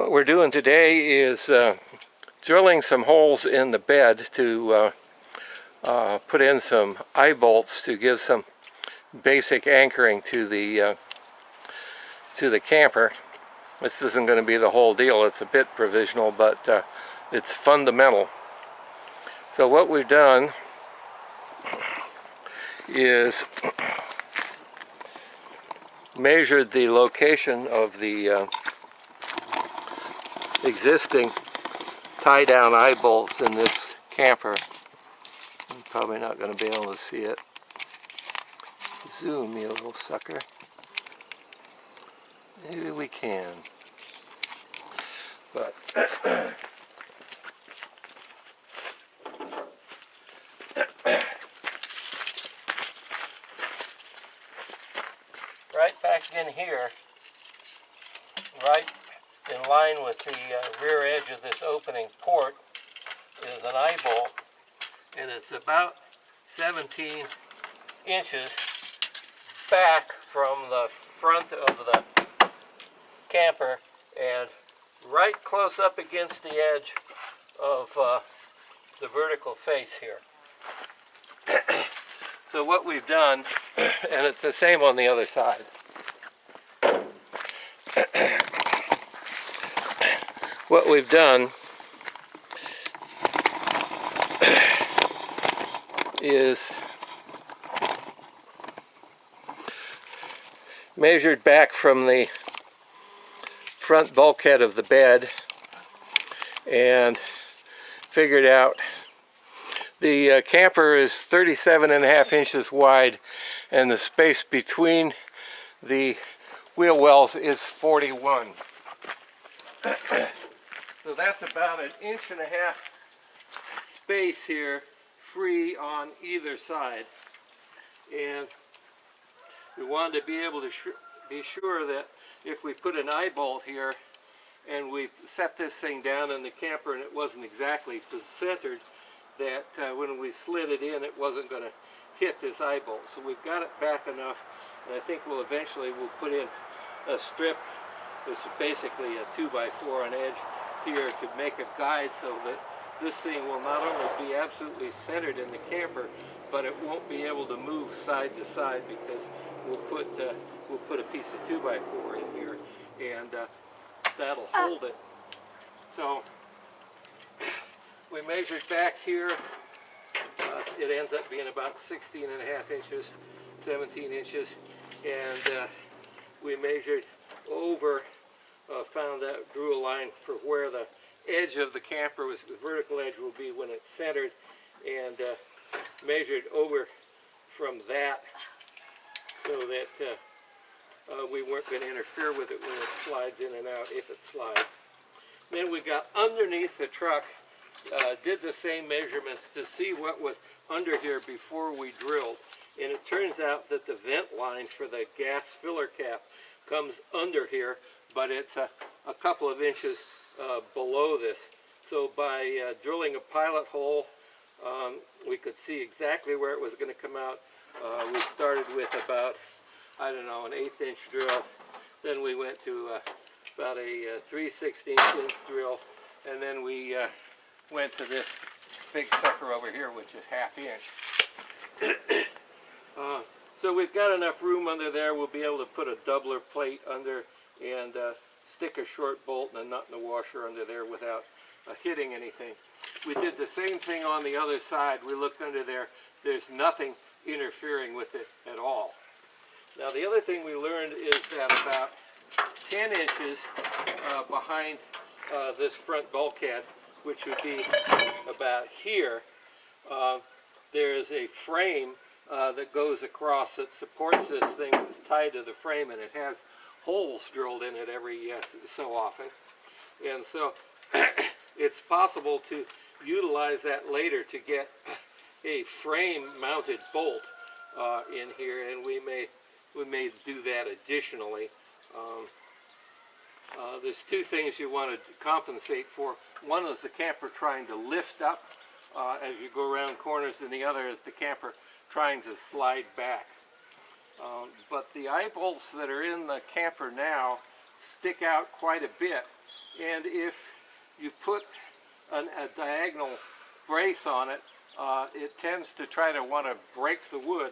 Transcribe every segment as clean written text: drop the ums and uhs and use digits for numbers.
What we're doing today is drilling some holes in the bed to put in some eye bolts to give some basic anchoring to the camper. This isn't going to be the whole deal. It's a bit provisional, but it's fundamental. So what we've done is measured the location of the existing tie-down eye bolts in this camper. I'm probably not going to be able to see it. Zoom, you little sucker. Maybe we can. But right back in here, right in line with the rear edge of this opening port, is an eye bolt, and it's about 17 inches back from the front of the camper and right close up against the edge of the vertical face here. So what we've done, and it's the same on the other side, what we've done is measured back from the front bulkhead of the bed and figured out the camper is 37.5 inches wide and the space between the wheel wells is 41. So that's about 1.5 inches space here free on either side, and we wanted to be able to be sure that if we put an eye bolt here and we set this thing down in the camper and it wasn't exactly centered, that when we slid it in, it wasn't going to hit this eye bolt. So we've got it back enough, and I think we'll put in a strip that's basically a 2x4 on edge here to make a guide, so that this thing will not only be absolutely centered in the camper, but it won't be able to move side to side, because we'll put a piece of 2x4 in here, and that'll hold it. So we measured back here. It ends up being about 16.5 inches, 17 inches, and we measured over, found out, drew a line for where the edge of the camper was, the vertical edge will be when it's centered, and measured over from that so that we weren't going to interfere with it when it slides in and out, if it slides. Then we got underneath the truck, did the same measurements to see what was under here before we drilled, and it turns out that the vent line for the gas filler cap comes under here, but it's a couple of inches below this. So by drilling a pilot hole, we could see exactly where it was going to come out. We started with about, I don't know, an 1/8 inch drill. Then we went to about a 3/16 inch drill, and then we went to this big sucker over here, which is 1/2 inch. So we've got enough room under there. We'll be able to put a doubler plate under and stick a short bolt and a nut and a washer under there without hitting anything. We did the same thing on the other side. We looked under there. There's nothing interfering with it at all. Now the other thing we learned is that about 10 inches behind this front bulkhead, which would be about here, there is a frame that goes across that supports this thing that's tied to the frame, and it has holes drilled in it every so often. And so it's possible to utilize that later to get a frame mounted bolt in here, and we may do that additionally. There's two things you want to compensate for. One is the camper trying to lift up as you go around corners, and the other is the camper trying to slide back. But the eye bolts that are in the camper now stick out quite a bit, And if you put a diagonal brace on it, it tends to try to want to break the wood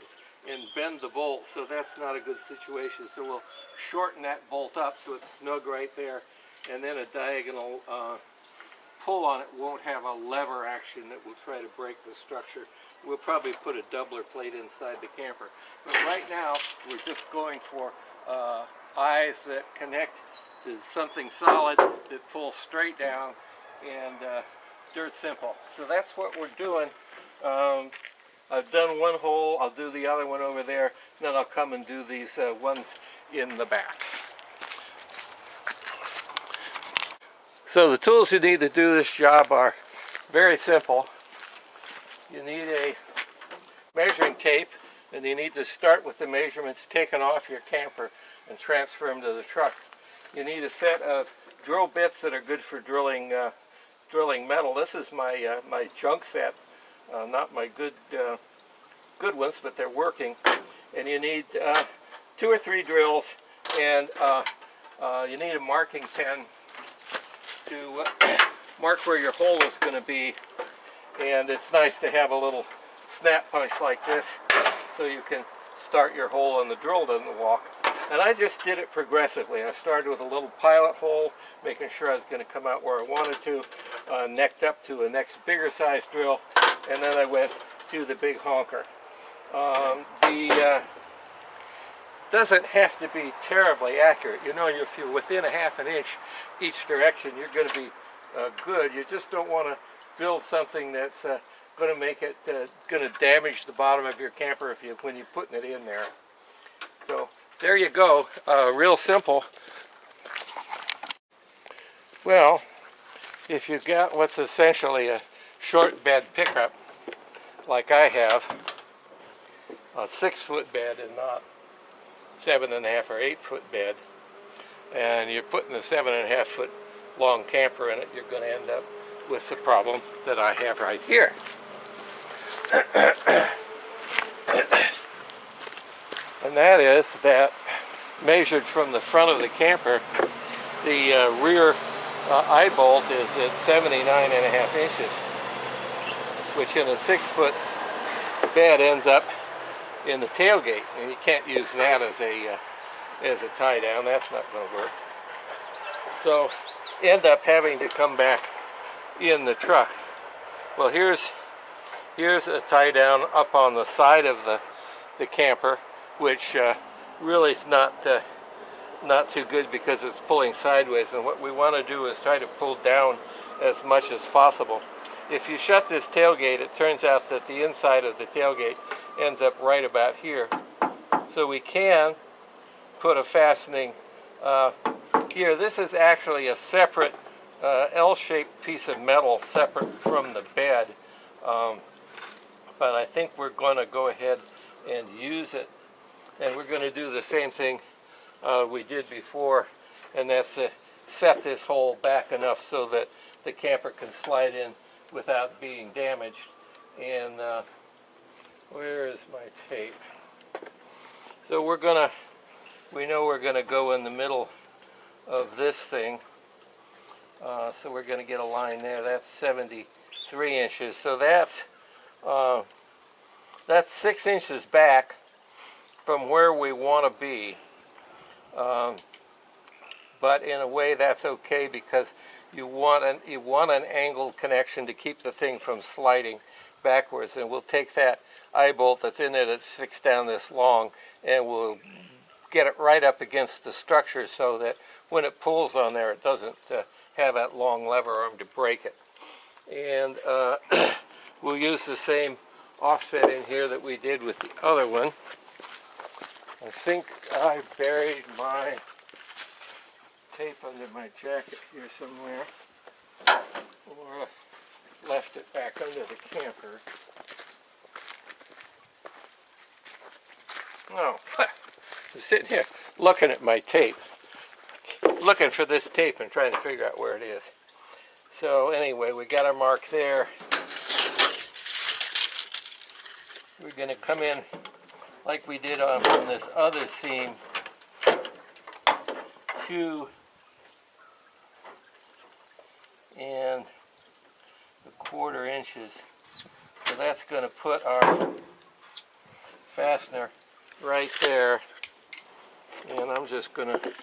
and bend the bolt, so that's not a good situation. So we'll shorten that bolt up so it's snug right there, and then a diagonal pull on it won't have a lever action that will try to break the structure. We'll probably put a doubler plate inside the camper. But right now, we're just going for eyes that connect to something solid that pulls straight down, and dirt simple. So that's what we're doing. I've done one hole, I'll do the other one over there, then I'll come and do these ones in the back. So the tools you need to do this job are very simple. You need a measuring tape, and you need to start with the measurements taken off your camper and transfer them to the truck. You need a set of drill bits that are good for drilling metal. This is my my junk set, not my good ones, but they're working. And you need 2 or 3 drills, and you need a marking pen to mark where your hole is going to be. And it's nice to have a little snap punch like this so you can start your hole and the drill doesn't walk. And I just did it progressively. I started with a little pilot hole, making sure I was going to come out where I wanted to, necked up to a next bigger size drill, and then I went to the big honker. Doesn't have to be terribly accurate. You know, if you're within a ½ an inch each direction, you're going to be good. You just don't want to build something that's going to make it going to damage the bottom of your camper when you're putting it in there. So there you go, real simple. Well, if you've got what's essentially a short bed pickup, like I have, a 6-foot bed and not 7.5 or 8-foot bed, and you're putting a 7.5 foot long camper in it, you're going to end up with the problem that I have right here. And that is that, measured from the front of the camper, the rear eye bolt is at 79.5 inches, which in a 6-foot bed ends up in the tailgate, and you can't use that as a tie down. That's not going to work. So end up having to come back in the truck. Well, here's a tie down up on the side of the camper, which really is not too good because it's pulling sideways, and what we want to do is try to pull down as much as possible. If you shut this tailgate, it turns out that the inside of the tailgate ends up right about here. So we can put a fastening here. This is actually a separate L-shaped piece of metal separate from the bed, but I think we're going to go ahead and use it, and we're going to do the same thing we did before, and that's to set this hole back enough so that the camper can slide in without being damaged. And where is my tape? So we know we're gonna go in the middle of this thing. So we're gonna get a line there. That's 73 inches. So that's 6 inches back from where we want to be. But in a way that's okay, because you want an angled connection to keep the thing from sliding backwards. And we'll take that eye bolt that's in there that's 6 down this long, and we'll get it right up against the structure so that when it pulls on there, it doesn't have that long lever arm to break it. And we'll use the same offset in here that we did with the other one. I think I buried my tape under my jacket here somewhere, or left it back under the camper. Oh, I'm sitting here looking at my tape, looking for this tape and trying to figure out where it is. So anyway, we got our mark there. We're going to come in like we did on this other seam to and 1/4 inches. So that's going to put our fastener right there. And I'm just going to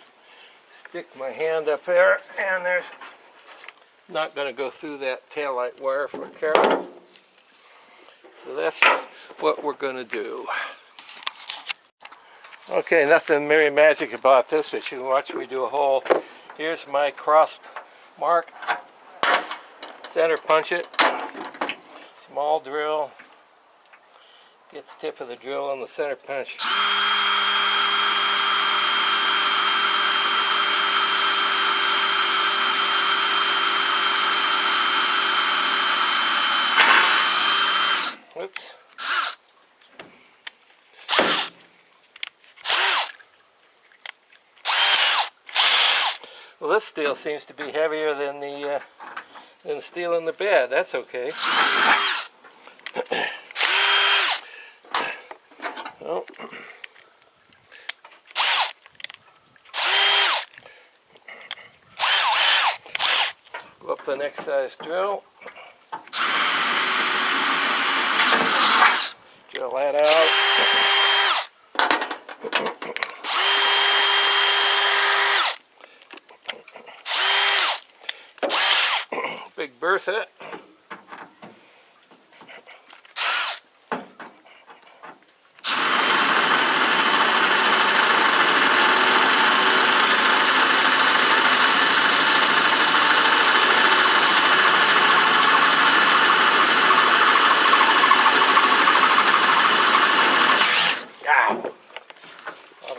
stick my hand up there, and there's not going to go through that taillight wire for careful. So that's what we're going to do. Okay, nothing very magic about this, but you can watch me do a hole. Here's my cross mark. Center punch it. Small drill. Get the tip of the drill on the center punch. Whoops. Well, this steel seems to be heavier than the steel in the bed. That's okay. Oh. Go up the next size drill. Drill that out. Big Bertha.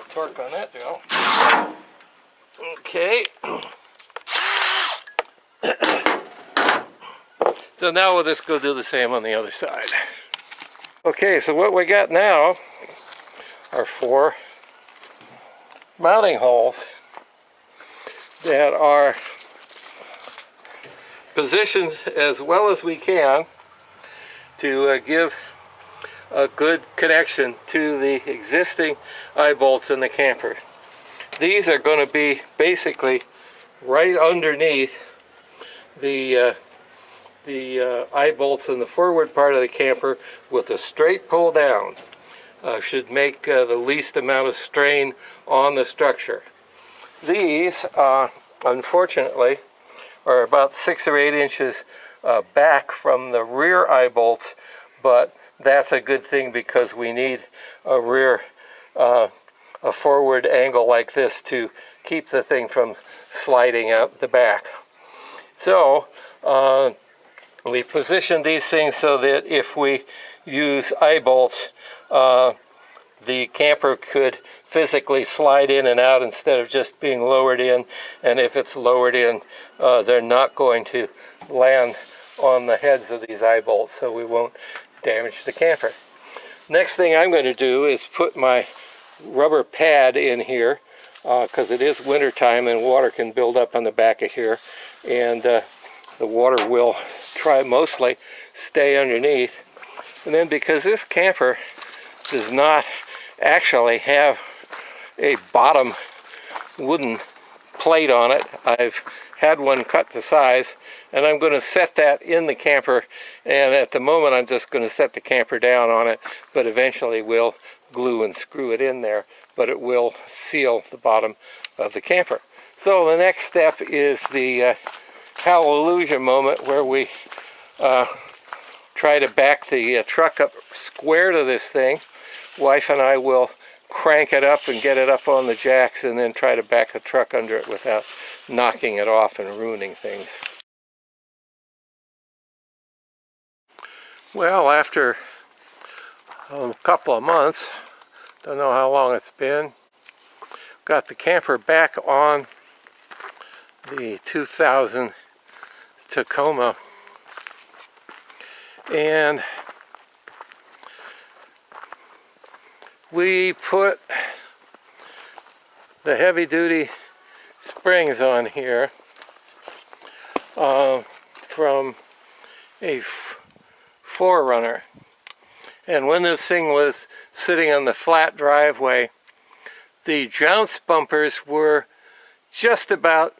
Torque on that drill. Okay. So now we'll just go do the same on the other side. Okay, so what we got now are 4 mounting holes that are positioned as well as we can to give a good connection to the existing eye bolts in the camper. These are going to be basically right underneath the eye bolts in the forward part of the camper with a straight pull down. Should make the least amount of strain on the structure. These, unfortunately, are about 6 or 8 inches back from the rear eye bolts, but that's a good thing because we need a forward angle like this to keep the thing from sliding out the back. So we position these things so that if we use eye bolts, the camper could physically slide in and out instead of just being lowered in. And if it's lowered in, they're not going to land on the heads of these eye bolts, so we won't damage the camper. Next thing I'm going to do is put my rubber pad in here because it is winter time and water can build up on the back of here, and the water will mostly stay underneath. And then because this camper does not actually have a bottom wooden plate on it, I've had one cut to size, and I'm going to set that in the camper, and at the moment I'm just going to set the camper down on it, but eventually we'll glue and screw it in there, but it will seal the bottom of the camper. So the next step is the hallelujah moment, where we try to back the truck up square to this thing. Wife and I will crank it up and get it up on the jacks, and then try to back the truck under it without knocking it off and ruining things. Well, after a couple of months, don't know how long it's been, got the camper back on the 2000 Tacoma, and we put the heavy-duty springs on here from a 4Runner. And when this thing was sitting on the flat driveway, the jounce bumpers were just about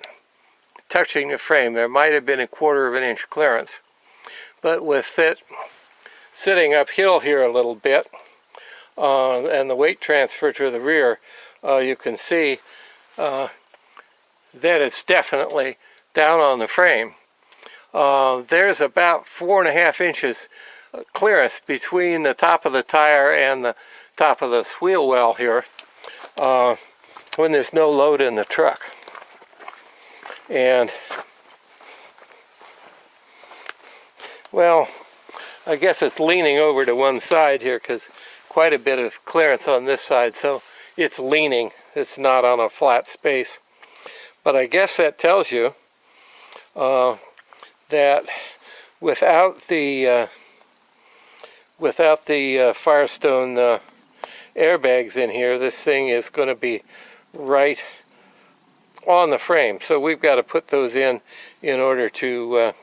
touching the frame. There might have been a 1/4 of an inch clearance. But with it sitting uphill here a little bit, and the weight transfer to the rear, you can see that it's definitely down on the frame. There's about 4.5 inches clearance between the top of the tire and the top of the wheel well here when there's no load in the truck. And well, I guess it's leaning over to one side here because quite a bit of clearance on this side, so it's leaning. It's not on a flat space. But I guess that tells you that without the Firestone airbags in here, this thing is going to be right on the frame. So we've got to put those in order to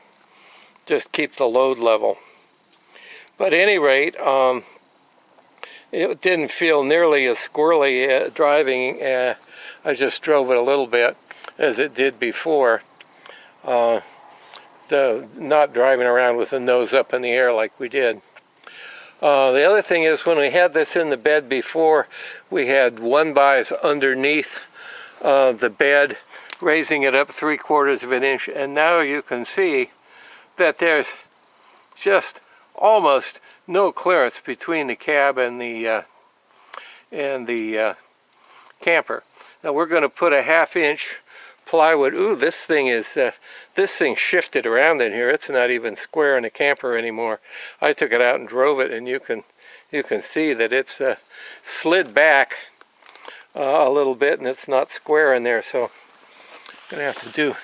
just keep the load level. But at any rate, it didn't feel nearly as squirrely driving. I just drove it a little bit as it did before. Not driving around with the nose up in the air like we did. The other thing is, when we had this in the bed before, we had 1-bys underneath the bed, raising it up 3/4 of an inch, and now you can see that there's just almost no clearance between the cab and the camper. Now we're going to put a 1/2 inch plywood. Ooh, this thing shifted around in here. It's not even square in the camper anymore. I took it out and drove it, and you can see that it's slid back a little bit, and it's not square in there. So I'm gonna have to do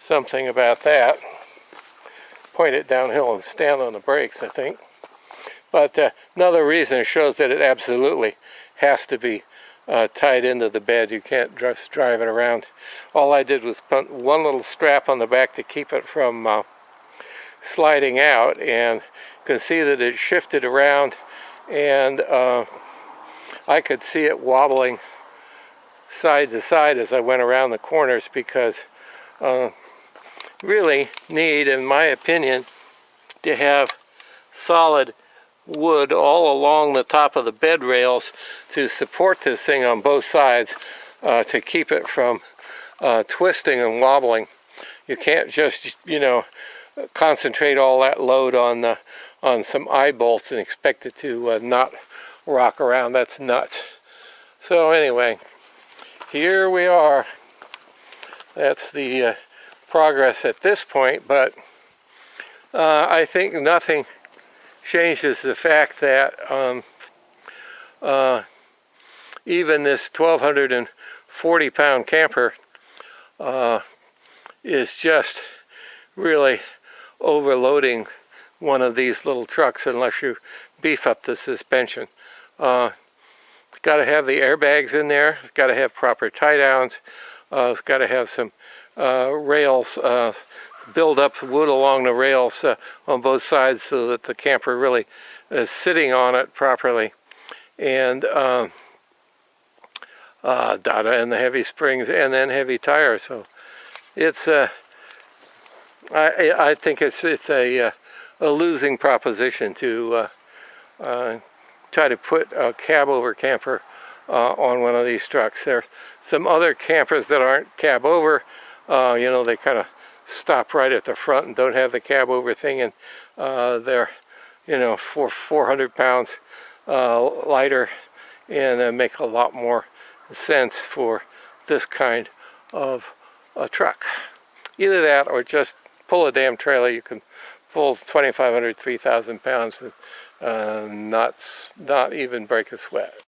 something about that. Point it downhill and stand on the brakes, I think. But another reason it shows that it absolutely has to be tied into the bed. You can't just drive it around. All I did was put one little strap on the back to keep it from sliding out, and you can see that it shifted around, and I could see it wobbling side to side as I went around the corners, because really need, in my opinion, to have solid wood all along the top of the bed rails to support this thing on both sides, to keep it from twisting and wobbling. You can't just, concentrate all that load on some eye bolts and expect it to not rock around. That's nuts. So anyway, here we are. That's the progress at this point, but I think nothing changes the fact that even this 1,240-pound camper is just really overloading one of these little trucks unless you beef up the suspension. It's got to have the airbags in there. It's got to have proper tie downs. It's got to have some rails, build up wood along the rails on both sides so that the camper really is sitting on it properly. And and the heavy springs, and then heavy tires. So it's I think it's a losing proposition to try to put a cab over camper on one of these trucks. There are some other campers that aren't cab over. They kind of stop right at the front and don't have the cab over thing, and they're 400 pounds lighter, and make a lot more sense for this kind of a truck. Either that or just pull a damn trailer. You can pull 2,500, 3,000 pounds and not even break a sweat.